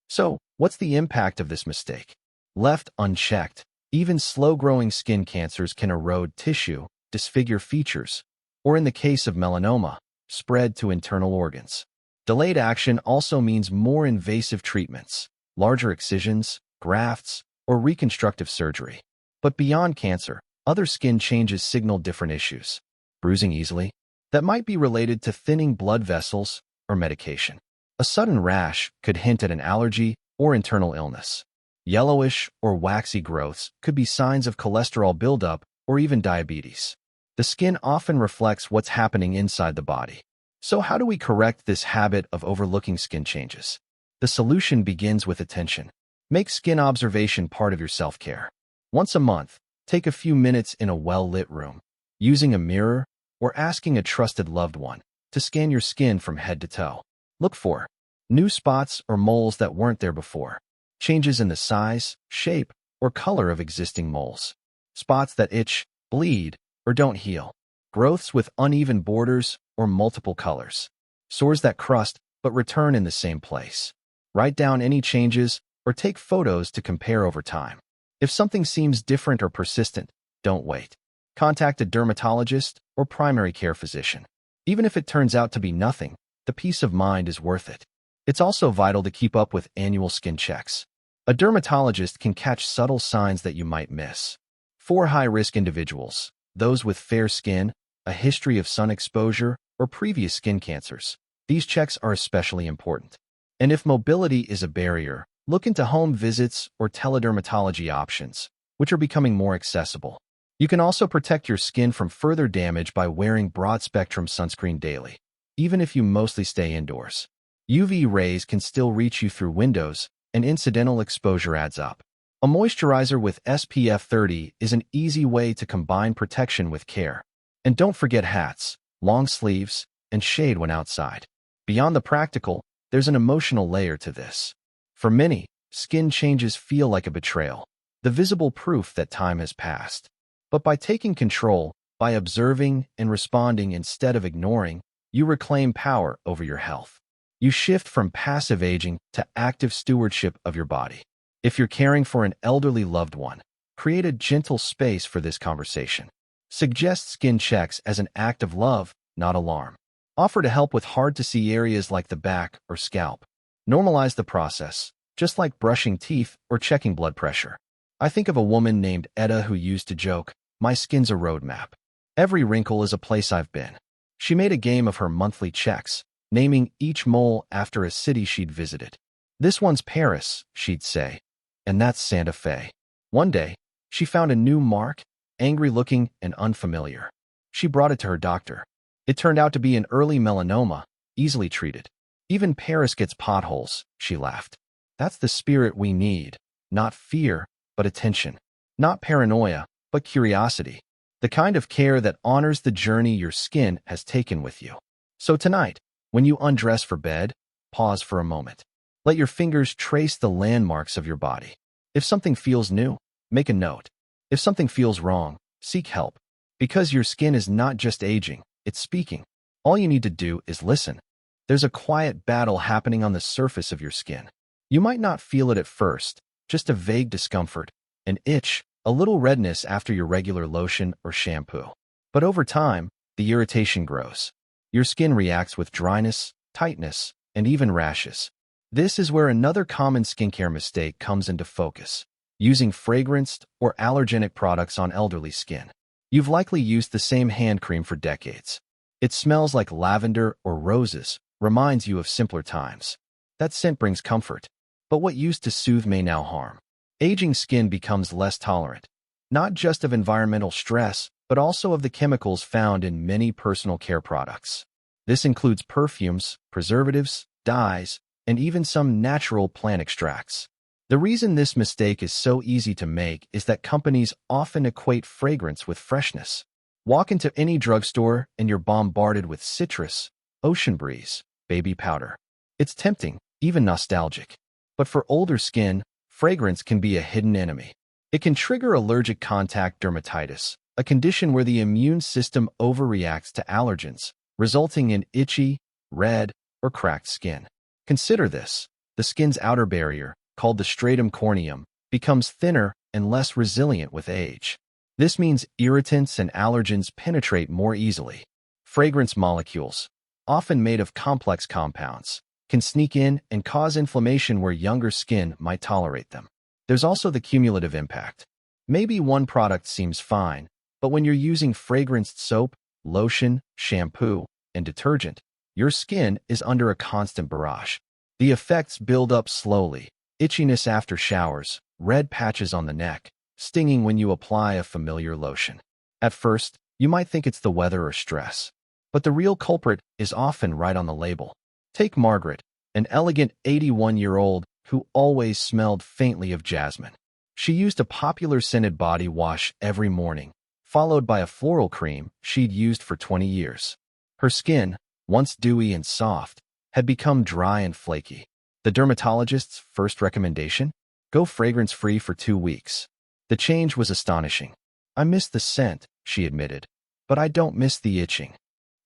So, what's the impact of this mistake? Left unchecked, even slow-growing skin cancers can erode tissue, disfigure features, or in the case of melanoma, spread to internal organs. Delayed action also means more invasive treatments, larger excisions, grafts, or reconstructive surgery. But beyond cancer, other skin changes signal different issues. Bruising easily? That might be related to thinning blood vessels or medication. A sudden rash could hint at an allergy or internal illness. Yellowish or waxy growths could be signs of cholesterol buildup or even diabetes. The skin often reflects what's happening inside the body. So how do we correct this habit of overlooking skin changes? The solution begins with attention. Make skin observation part of your self-care. Once a month, take a few minutes in a well-lit room, using a mirror or asking a trusted loved one to scan your skin from head to toe. Look for new spots or moles that weren't there before, changes in the size, shape, or color of existing moles, spots that itch, bleed, or don't heal, growths with uneven borders or multiple colors, sores that crust but return in the same place. Write down any changes or take photos to compare over time. If something seems different or persistent, don't wait. Contact a dermatologist or primary care physician. Even if it turns out to be nothing, the peace of mind is worth it. It's also vital to keep up with annual skin checks. A dermatologist can catch subtle signs that you might miss. For high-risk individuals, those with fair skin, a history of sun exposure, or previous skin cancers, these checks are especially important. And if mobility is a barrier, look into home visits or teledermatology options, which are becoming more accessible. You can also protect your skin from further damage by wearing broad-spectrum sunscreen daily, even if you mostly stay indoors. UV rays can still reach you through windows, and incidental exposure adds up. A moisturizer with SPF 30 is an easy way to combine protection with care. And don't forget hats, long sleeves, and shade when outside. Beyond the practical, there's an emotional layer to this. For many, skin changes feel like a betrayal, the visible proof that time has passed. But by taking control, by observing and responding instead of ignoring, you reclaim power over your health. You shift from passive aging to active stewardship of your body. If you're caring for an elderly loved one, create a gentle space for this conversation. Suggest skin checks as an act of love, not alarm. Offer to help with hard-to-see areas like the back or scalp. Normalize the process, just like brushing teeth or checking blood pressure. I think of a woman named Etta who used to joke, "My skin's a roadmap. Every wrinkle is a place I've been." She made a game of her monthly checks, naming each mole after a city she'd visited. "This one's Paris," she'd say, "and that's Santa Fe." One day, she found a new mark, angry-looking and unfamiliar. She brought it to her doctor. It turned out to be an early melanoma, easily treated. "Even Paris gets potholes," she laughed. "That's the spirit we need, not fear, but attention. Not paranoia, but curiosity. The kind of care that honors the journey your skin has taken with you." So tonight, when you undress for bed, pause for a moment. Let your fingers trace the landmarks of your body. If something feels new, make a note. If something feels wrong, seek help. Because your skin is not just aging, it's speaking. All you need to do is listen. There's a quiet battle happening on the surface of your skin. You might not feel it at first, just a vague discomfort, an itch, a little redness after your regular lotion or shampoo. But over time, the irritation grows. Your skin reacts with dryness, tightness, and even rashes. This is where another common skincare mistake comes into focus: using fragranced or allergenic products on elderly skin. You've likely used the same hand cream for decades. It smells like lavender or roses, reminds you of simpler times. That scent brings comfort, but what used to soothe may now harm. Aging skin becomes less tolerant, not just of environmental stress, but also of the chemicals found in many personal care products. This includes perfumes, preservatives, dyes, and even some natural plant extracts. The reason this mistake is so easy to make is that companies often equate fragrance with freshness. Walk into any drugstore and you're bombarded with citrus, ocean breeze, baby powder. It's tempting, even nostalgic. But for older skin, fragrance can be a hidden enemy. It can trigger allergic contact dermatitis, a condition where the immune system overreacts to allergens, resulting in itchy, red, or cracked skin. Consider this: the skin's outer barrier, called the stratum corneum, becomes thinner and less resilient with age. This means irritants and allergens penetrate more easily. Fragrance molecules, often made of complex compounds, can sneak in and cause inflammation where younger skin might tolerate them. There's also the cumulative impact. Maybe one product seems fine, but when you're using fragranced soap, lotion, shampoo, and detergent, your skin is under a constant barrage. The effects build up slowly: itchiness after showers, red patches on the neck, stinging when you apply a familiar lotion. At first, you might think it's the weather or stress, but the real culprit is often right on the label. Take Margaret, an elegant 81-year-old who always smelled faintly of jasmine. She used a popular scented body wash every morning, followed by a floral cream she'd used for 20 years. Her skin, once dewy and soft, had become dry and flaky. The dermatologist's first recommendation? Go fragrance-free for 2 weeks. The change was astonishing. "I miss the scent," she admitted, "but I don't miss the itching."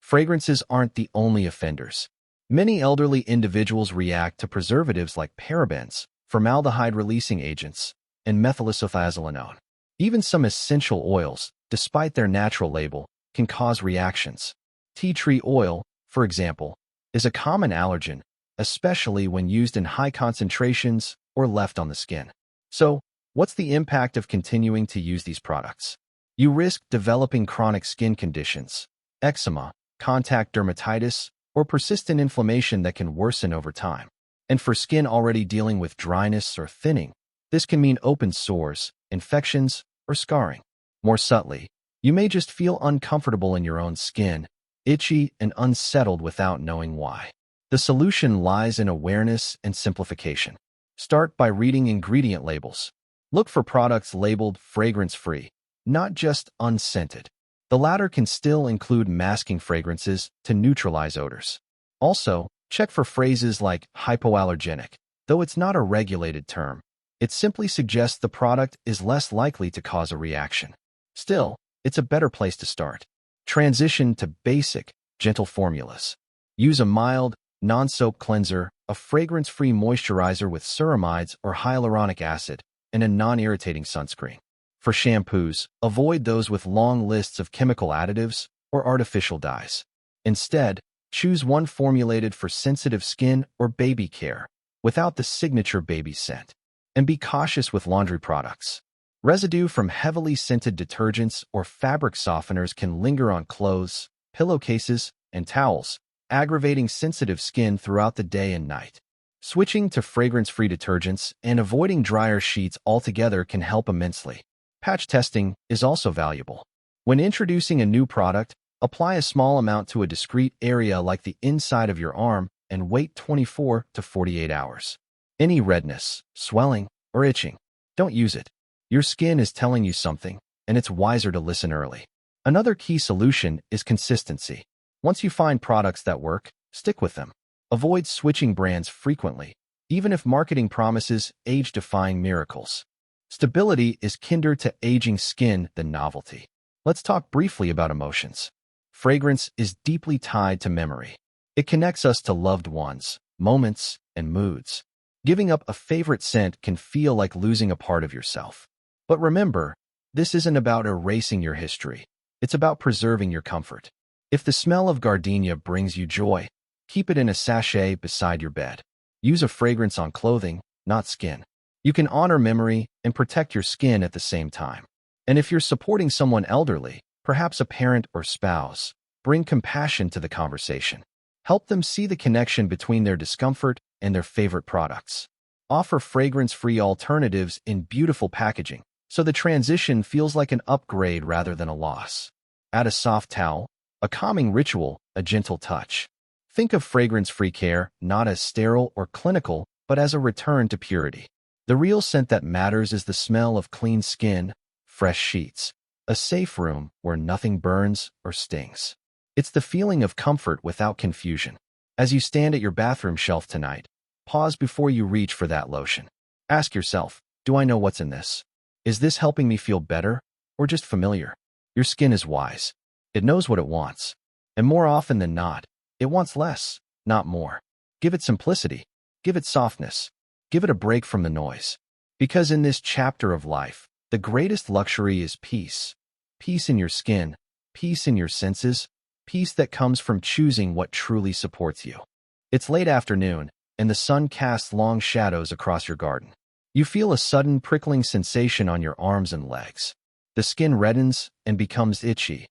Fragrances aren't the only offenders. Many elderly individuals react to preservatives like parabens, formaldehyde-releasing agents, and methylisophthazolinone. Even some essential oils, despite their natural label, can cause reactions. Tea tree oil, for example, is a common allergen, especially when used in high concentrations or left on the skin. So, what's the impact of continuing to use these products? You risk developing chronic skin conditions, eczema, contact dermatitis, or persistent inflammation that can worsen over time. And for skin already dealing with dryness or thinning, this can mean open sores, infections, or scarring. More subtly, you may just feel uncomfortable in your own skin, itchy and unsettled without knowing why. The solution lies in awareness and simplification. Start by reading ingredient labels. Look for products labeled fragrance-free, not just unscented. The latter can still include masking fragrances to neutralize odors. Also, check for phrases like hypoallergenic. Though it's not a regulated term, it simply suggests the product is less likely to cause a reaction. Still, it's a better place to start. Transition to basic, gentle formulas. Use a mild, non-soap cleanser, a fragrance-free moisturizer with ceramides or hyaluronic acid, and a non-irritating sunscreen. For shampoos, avoid those with long lists of chemical additives or artificial dyes. Instead, choose one formulated for sensitive skin or baby care, without the signature baby scent. And be cautious with laundry products. Residue from heavily scented detergents or fabric softeners can linger on clothes, pillowcases, and towels, aggravating sensitive skin throughout the day and night. Switching to fragrance-free detergents and avoiding dryer sheets altogether can help immensely. Patch testing is also valuable. When introducing a new product, apply a small amount to a discrete area like the inside of your arm and wait 24 to 48 hours. Any redness, swelling, or itching, don't use it. Your skin is telling you something, and it's wiser to listen early. Another key solution is consistency. Once you find products that work, stick with them. Avoid switching brands frequently, even if marketing promises age-defying miracles. Stability is kinder to aging skin than novelty. Let's talk briefly about emotions. Fragrance is deeply tied to memory. It connects us to loved ones, moments, and moods. Giving up a favorite scent can feel like losing a part of yourself. But remember, this isn't about erasing your history. It's about preserving your comfort. If the smell of gardenia brings you joy, keep it in a sachet beside your bed. Use a fragrance on clothing, not skin. You can honor memory and protect your skin at the same time. And if you're supporting someone elderly, perhaps a parent or spouse, bring compassion to the conversation. Help them see the connection between their discomfort and their favorite products. Offer fragrance-free alternatives in beautiful packaging, so the transition feels like an upgrade rather than a loss. Add a soft towel, a calming ritual, a gentle touch. Think of fragrance-free care not as sterile or clinical, but as a return to purity. The real scent that matters is the smell of clean skin, fresh sheets, a safe room where nothing burns or stings. It's the feeling of comfort without confusion. As you stand at your bathroom shelf tonight, pause before you reach for that lotion. Ask yourself, do I know what's in this? Is this helping me feel better or just familiar? Your skin is wise. It knows what it wants. And more often than not, it wants less, not more. Give it simplicity. Give it softness. Give it a break from the noise. Because in this chapter of life, the greatest luxury is peace. Peace in your skin, peace in your senses, peace that comes from choosing what truly supports you. It's late afternoon, and the sun casts long shadows across your garden. You feel a sudden prickling sensation on your arms and legs. The skin reddens and becomes itchy.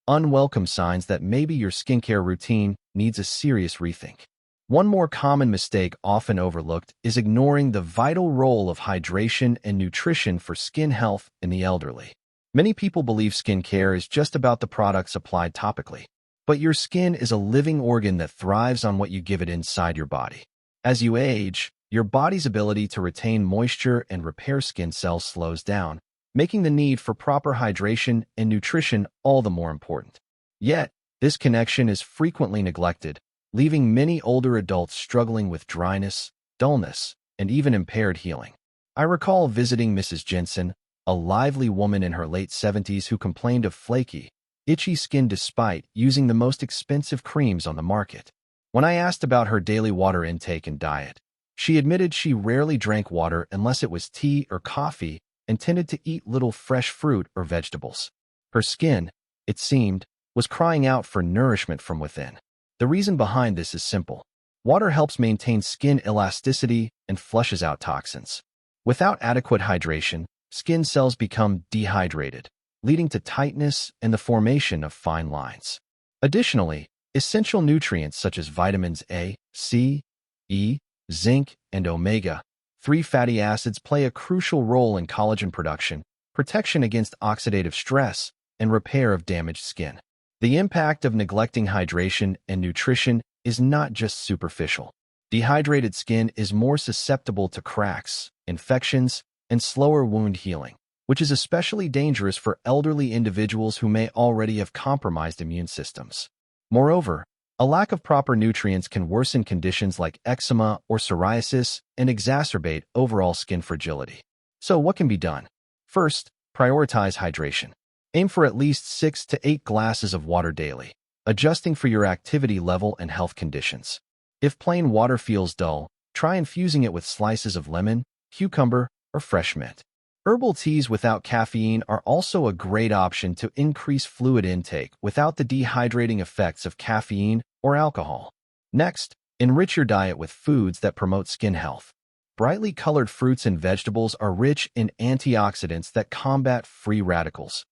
Unwelcome signs that maybe your skincare routine needs a serious rethink. One more common mistake often overlooked is ignoring the vital role of hydration and nutrition for skin health in the elderly. Many people believe skincare is just about the products applied topically. But your skin is a living organ that thrives on what you give it inside your body. As you age, your body's ability to retain moisture and repair skin cells slows down, making the need for proper hydration and nutrition all the more important. Yet, this connection is frequently neglected, leaving many older adults struggling with dryness, dullness, and even impaired healing. I recall visiting Mrs. Jensen, a lively woman in her late 70s who complained of flaky, itchy skin despite using the most expensive creams on the market. When I asked about her daily water intake and diet, she admitted she rarely drank water unless it was tea or coffee and tended to eat little fresh fruit or vegetables. Her skin, it seemed, was crying out for nourishment from within. The reason behind this is simple. Water helps maintain skin elasticity and flushes out toxins. Without adequate hydration, skin cells become dehydrated, leading to tightness and the formation of fine lines. Additionally, essential nutrients such as vitamins A, C, E, zinc, and omega-3 fatty acids play a crucial role in collagen production, protection against oxidative stress, and repair of damaged skin. The impact of neglecting hydration and nutrition is not just superficial. Dehydrated skin is more susceptible to cracks, infections, and slower wound healing, which is especially dangerous for elderly individuals who may already have compromised immune systems. Moreover, a lack of proper nutrients can worsen conditions like eczema or psoriasis and exacerbate overall skin fragility. So what can be done? First, prioritize hydration. Aim for at least 6 to 8 glasses of water daily, adjusting for your activity level and health conditions. If plain water feels dull, try infusing it with slices of lemon, cucumber, or fresh mint. Herbal teas without caffeine are also a great option to increase fluid intake without the dehydrating effects of caffeine or alcohol. Next, enrich your diet with foods that promote skin health. Brightly colored fruits and vegetables are rich in antioxidants that combat free radicals,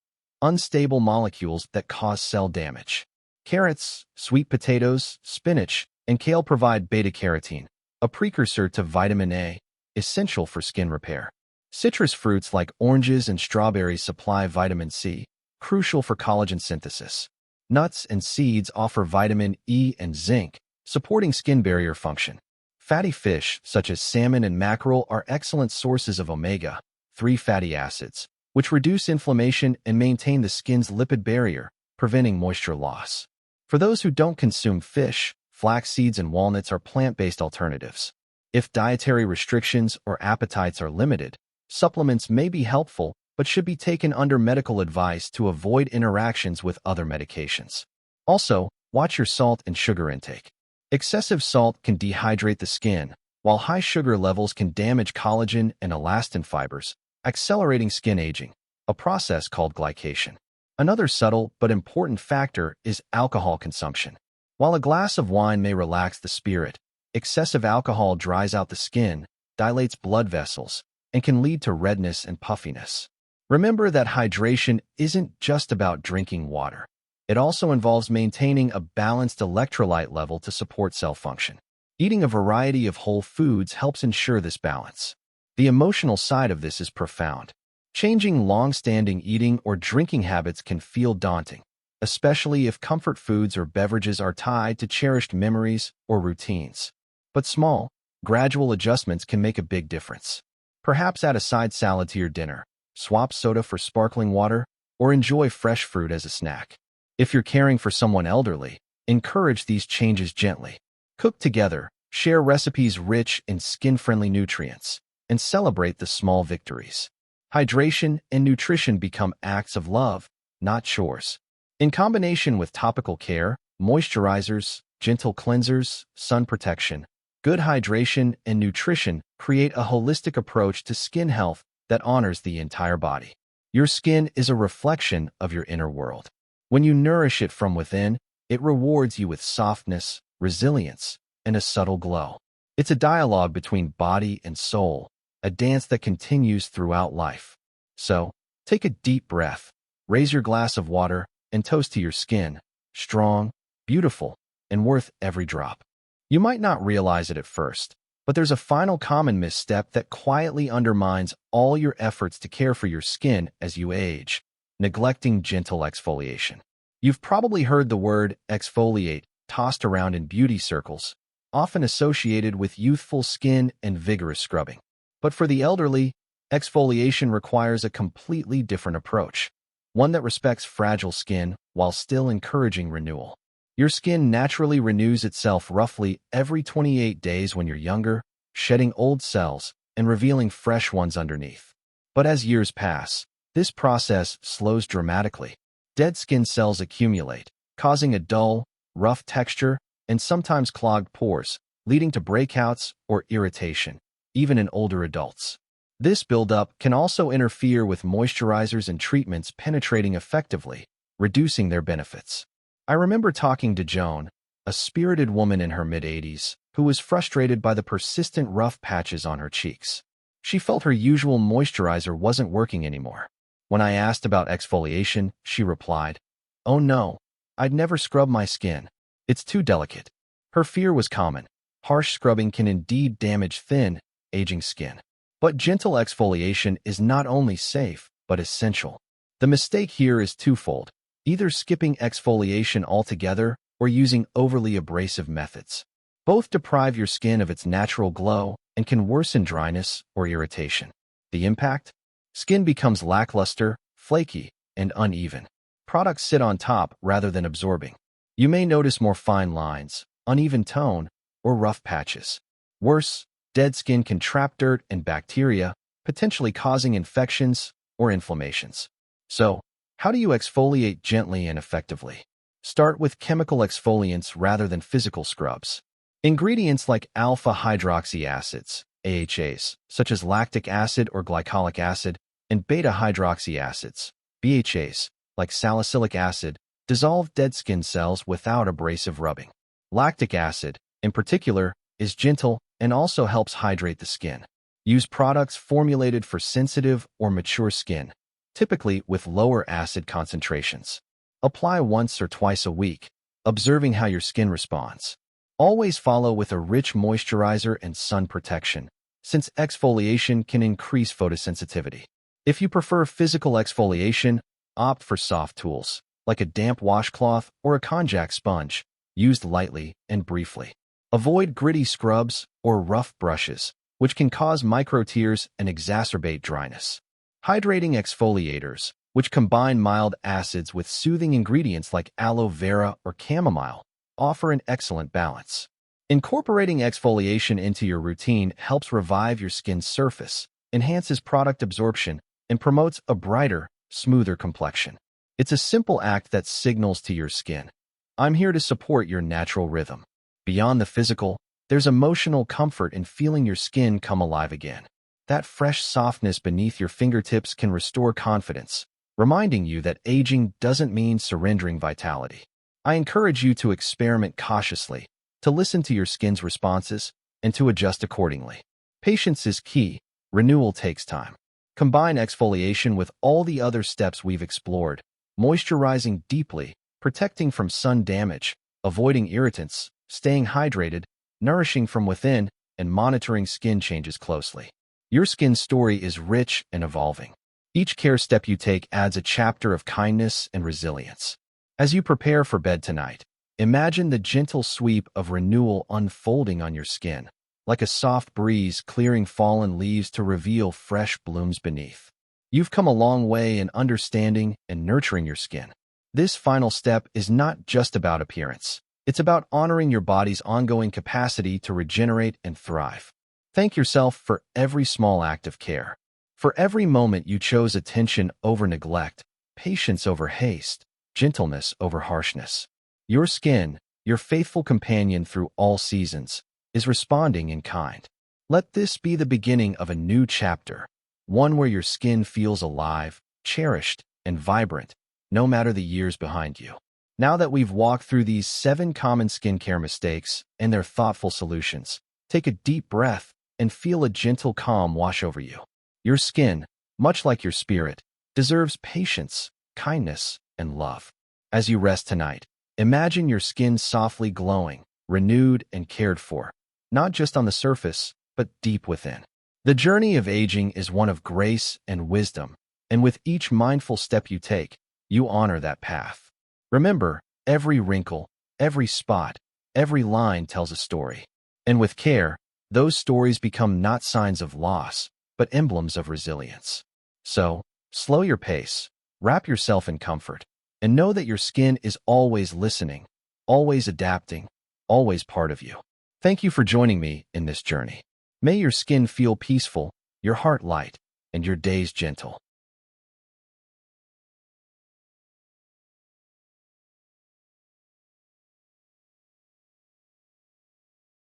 unstable molecules that cause cell damage. Carrots, sweet potatoes, spinach, and kale provide beta-carotene, a precursor to vitamin A, essential for skin repair. Citrus fruits like oranges and strawberries supply vitamin C, crucial for collagen synthesis. Nuts and seeds offer vitamin E and zinc, supporting skin barrier function. Fatty fish, such as salmon and mackerel, are excellent sources of omega-3 fatty acids, which reduce inflammation and maintain the skin's lipid barrier, preventing moisture loss. For those who don't consume fish, flax seeds and walnuts are plant-based alternatives. If dietary restrictions or appetites are limited, supplements may be helpful but should be taken under medical advice to avoid interactions with other medications. Also, watch your salt and sugar intake. Excessive salt can dehydrate the skin, while high sugar levels can damage collagen and elastin fibers, accelerating skin aging, a process called glycation. Another subtle but important factor is alcohol consumption. While a glass of wine may relax the spirit, excessive alcohol dries out the skin, dilates blood vessels, and can lead to redness and puffiness. Remember that hydration isn't just about drinking water. It also involves maintaining a balanced electrolyte level to support cell function. Eating a variety of whole foods helps ensure this balance. The emotional side of this is profound. Changing long-standing eating or drinking habits can feel daunting, especially if comfort foods or beverages are tied to cherished memories or routines. But small, gradual adjustments can make a big difference. Perhaps add a side salad to your dinner, swap soda for sparkling water, or enjoy fresh fruit as a snack. If you're caring for someone elderly, encourage these changes gently. Cook together, share recipes rich in skin-friendly nutrients, and celebrate the small victories. Hydration and nutrition become acts of love, not chores. In combination with topical care, moisturizers, gentle cleansers, sun protection, good hydration and nutrition create a holistic approach to skin health that honors the entire body. Your skin is a reflection of your inner world. When you nourish it from within, it rewards you with softness, resilience, and a subtle glow. It's a dialogue between body and soul, a dance that continues throughout life. So, take a deep breath, raise your glass of water, and toast to your skin, strong, beautiful, and worth every drop. You might not realize it at first, but there's a final common misstep that quietly undermines all your efforts to care for your skin as you age: neglecting gentle exfoliation. You've probably heard the word exfoliate tossed around in beauty circles, often associated with youthful skin and vigorous scrubbing. But for the elderly, exfoliation requires a completely different approach, one that respects fragile skin while still encouraging renewal. Your skin naturally renews itself roughly every 28 days when you're younger, shedding old cells and revealing fresh ones underneath. But as years pass, this process slows dramatically. Dead skin cells accumulate, causing a dull, rough texture and sometimes clogged pores, leading to breakouts or irritation, even in older adults. This buildup can also interfere with moisturizers and treatments penetrating effectively, reducing their benefits. I remember talking to Joan, a spirited woman in her mid-80s, who was frustrated by the persistent rough patches on her cheeks. She felt her usual moisturizer wasn't working anymore. When I asked about exfoliation, she replied, "Oh no, I'd never scrub my skin. It's too delicate." Her fear was common. Harsh scrubbing can indeed damage thin, aging skin. But gentle exfoliation is not only safe, but essential. The mistake here is twofold: either skipping exfoliation altogether or using overly abrasive methods. Both deprive your skin of its natural glow and can worsen dryness or irritation. The impact? Skin becomes lackluster, flaky, and uneven. Products sit on top rather than absorbing. You may notice more fine lines, uneven tone, or rough patches. Worse, dead skin can trap dirt and bacteria, potentially causing infections or inflammations. So, How do you exfoliate gently and effectively? Start with chemical exfoliants rather than physical scrubs. Ingredients like alpha hydroxy acids, AHAs, such as lactic acid or glycolic acid, and beta hydroxy acids, BHAs, like salicylic acid, dissolve dead skin cells without abrasive rubbing. Lactic acid, in particular, is gentle and also helps hydrate the skin. Use products formulated for sensitive or mature skin, typically with lower acid concentrations. Apply once or twice a week, observing how your skin responds. Always follow with a rich moisturizer and sun protection, since exfoliation can increase photosensitivity. If you prefer physical exfoliation, opt for soft tools, like a damp washcloth or a konjac sponge, used lightly and briefly. Avoid gritty scrubs or rough brushes, which can cause micro-tears and exacerbate dryness. Hydrating exfoliators, which combine mild acids with soothing ingredients like aloe vera or chamomile, offer an excellent balance. Incorporating exfoliation into your routine helps revive your skin's surface, enhances product absorption, and promotes a brighter, smoother complexion. It's a simple act that signals to your skin, "I'm here to support your natural rhythm." Beyond the physical, there's emotional comfort in feeling your skin come alive again. That fresh softness beneath your fingertips can restore confidence, reminding you that aging doesn't mean surrendering vitality. I encourage you to experiment cautiously, to listen to your skin's responses, and to adjust accordingly. Patience is key. Renewal takes time. Combine exfoliation with all the other steps we've explored, moisturizing deeply, protecting from sun damage, avoiding irritants, staying hydrated, nourishing from within, and monitoring skin changes closely. Your skin story is rich and evolving. Each care step you take adds a chapter of kindness and resilience. As you prepare for bed tonight, imagine the gentle sweep of renewal unfolding on your skin, like a soft breeze clearing fallen leaves to reveal fresh blooms beneath. You've come a long way in understanding and nurturing your skin. This final step is not just about appearance. It's about honoring your body's ongoing capacity to regenerate and thrive. Thank yourself for every small act of care. For every moment you chose attention over neglect, patience over haste, gentleness over harshness. Your skin, your faithful companion through all seasons, is responding in kind. Let this be the beginning of a new chapter, one where your skin feels alive, cherished, and vibrant, no matter the years behind you. Now that we've walked through these 7 common skincare mistakes and their thoughtful solutions, take a deep breath and feel a gentle calm wash over you. Your skin, much like your spirit, deserves patience, kindness, and love. As you rest tonight, imagine your skin softly glowing, renewed and cared for, not just on the surface, but deep within. The journey of aging is one of grace and wisdom, and with each mindful step you take, you honor that path. Remember, every wrinkle, every spot, every line tells a story. And with care, those stories become not signs of loss, but emblems of resilience. So, slow your pace, wrap yourself in comfort, and know that your skin is always listening, always adapting, always part of you. Thank you for joining me in this journey. May your skin feel peaceful, your heart light, and your days gentle.